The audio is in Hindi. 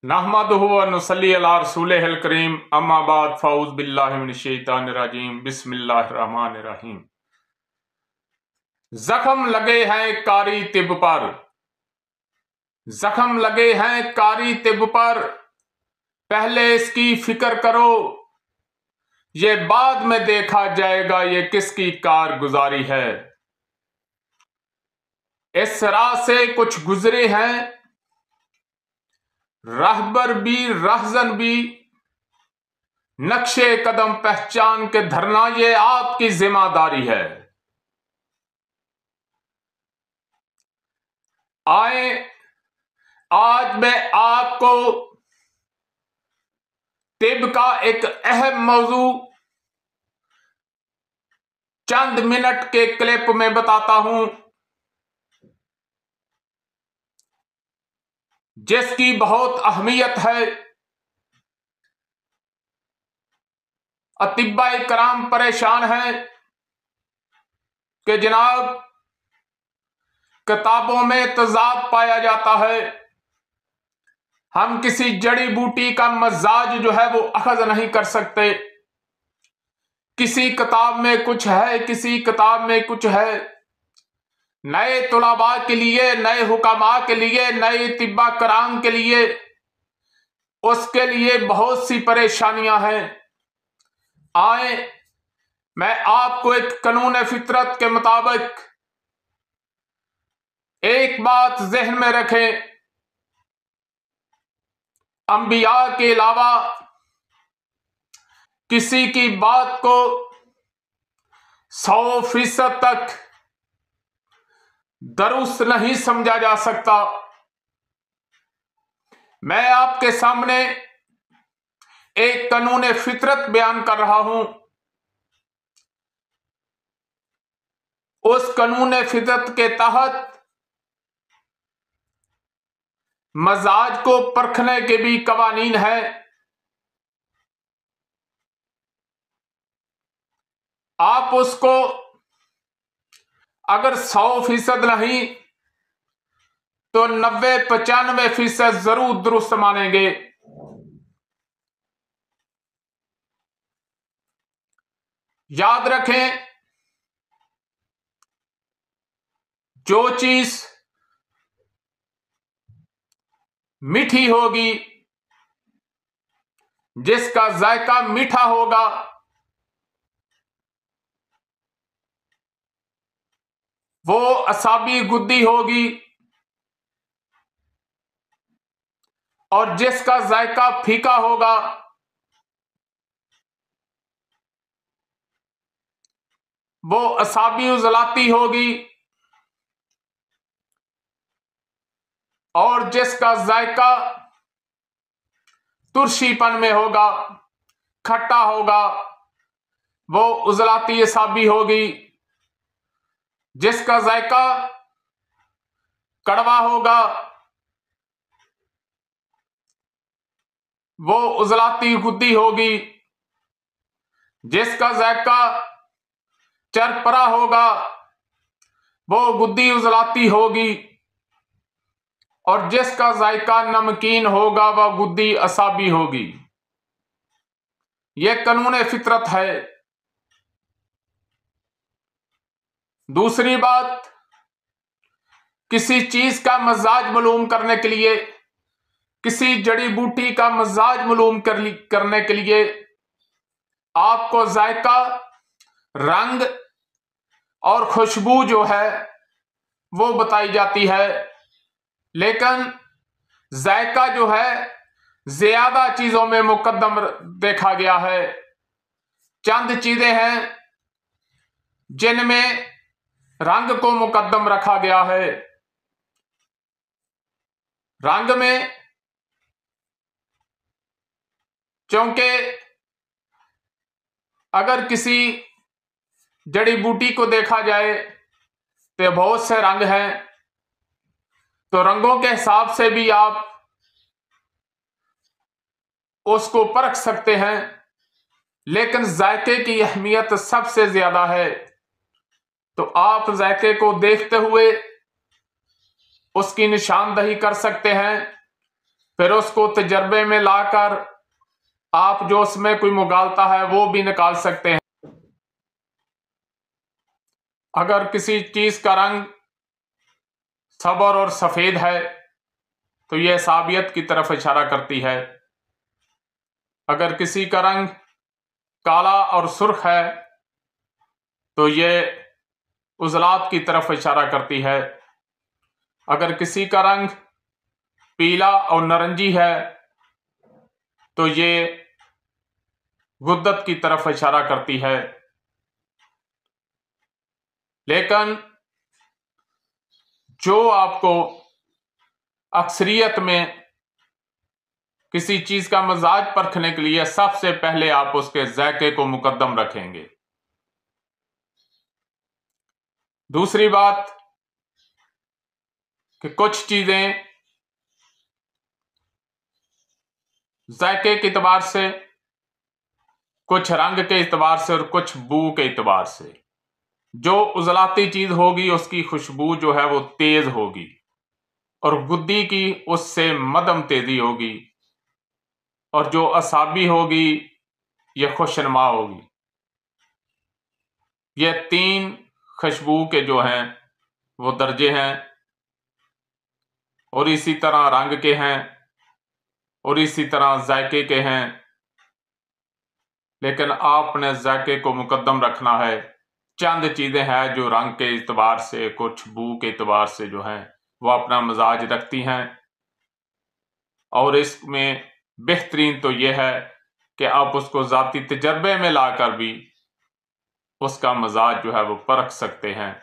नहमदुहु व नुसल्ली अला रसूलिहिल करीम अम्मा बाद फ़ऊज़ बिल्लाहि मिनश शैतानिर रजीम बिस्मिल्लाहिर रहमानिर रहीम। जख्म लगे हैं कारी तिब पर, जख्म लगे हैं कारी तिब पर, पहले इसकी फिक्र करो, ये बाद में देखा जाएगा ये किसकी कारगुजारी है। इस राह से कुछ गुजरे हैं रहबर भी रहजन भी, नक्शे कदम पहचान के धरना ये आपकी जिम्मेदारी है। आए आज मैं आपको तिब का एक अहम मौजू चंद मिनट के क्लिप में बताता हूं, जिसकी बहुत अहमियत है। अतिब्बाए कराम परेशान हैं कि जनाब किताबों में तजाद पाया जाता है, हम किसी जड़ी बूटी का मजाज जो है वो अखज नहीं कर सकते। किसी किताब में कुछ है, किसी किताब में कुछ है। नए तुलाबा के लिए, नए हुकामा के लिए, नए तिब्बा कराम के लिए, उसके लिए बहुत सी परेशानियां हैं। आए मैं आपको एक कानून फितरत के मुताबिक एक बात जहन में रखें, अंबिया के अलावा किसी की बात को 100% तक दुरुस्त नहीं समझा जा सकता। मैं आपके सामने एक कानून फितरत बयान कर रहा हूं। उस कानून फितरत के तहत मजाज को परखने के भी कवानीन है। आप उसको अगर 100% नहीं तो 90-95% जरूर दुरुस्त मानेंगे। याद रखें, जो चीज मीठी होगी, जिसका जायका मीठा होगा, वो असाबी गुद्दी होगी, और जिसका जायका फीका होगा वो असाबी उजलाती होगी, और जिसका जायका तुरशीपन में होगा, खट्टा होगा, वो उजलाती असाबी होगी। जिसका जायका कड़वा होगा वो उजलाती गुद्दी होगी। जिसका जायका चरपरा होगा वो गुद्दी उजलाती होगी, और जिसका जायका नमकीन होगा वह गुद्दी असाबी होगी। यह कानून फितरत है। दूसरी बात, किसी चीज का मजाज मालूम करने के लिए, किसी जड़ी बूटी का मजाज मालूम करने के लिए आपको जायका, रंग और खुशबू जो है वो बताई जाती है। लेकिन जायका जो है ज्यादा चीजों में मुकद्दम देखा गया है। चंद चीजें हैं जिनमें रंग को मुकद्दम रखा गया है। रंग में क्योंकि अगर किसी जड़ी बूटी को देखा जाए तो बहुत से रंग हैं, तो रंगों के हिसाब से भी आप उसको परख सकते हैं। लेकिन जायके की अहमियत सबसे ज्यादा है, तो आप जायके को देखते हुए उसकी निशानदही कर सकते हैं फिर उसको तजर्बे में लाकर आप जो उसमें कोई मुगालता है वो भी निकाल सकते हैं। अगर किसी चीज का रंग सबर और सफेद है तो यह साबियत की तरफ इशारा करती है। अगर किसी का रंग काला और सुर्ख है तो यह उजलात की तरफ इशारा करती है। अगर किसी का रंग पीला और नारंगी है तो ये गुद्दत की तरफ इशारा करती है। लेकिन जो आपको अक्सरियत में किसी चीज का मजाज परखने के लिए सबसे पहले आप उसके जायके को मुकद्दम रखेंगे। दूसरी बात कि कुछ चीजें जायके के एतबार से, कुछ रंग के एतबार से और कुछ बू के एतबार से, जो उजलाती चीज होगी उसकी खुशबू जो है वो तेज होगी और गुद्दी की उससे मध्यम तेजी होगी, और जो असाबी होगी यह खुशनुमा होगी। यह तीन खुशबू के जो हैं वो दर्जे हैं, और इसी तरह रंग के हैं और इसी तरह जायके के हैं। लेकिन आपने जायके को मुकद्दम रखना है। चंद चीजें हैं जो रंग के एतबार से, कुछ बू के एतबार से जो हैं वो अपना मिजाज रखती हैं, और इसमें बेहतरीन तो यह है कि आप उसको जाती तजर्बे में लाकर भी उसका मिजाज जो है वो परख सकते हैं।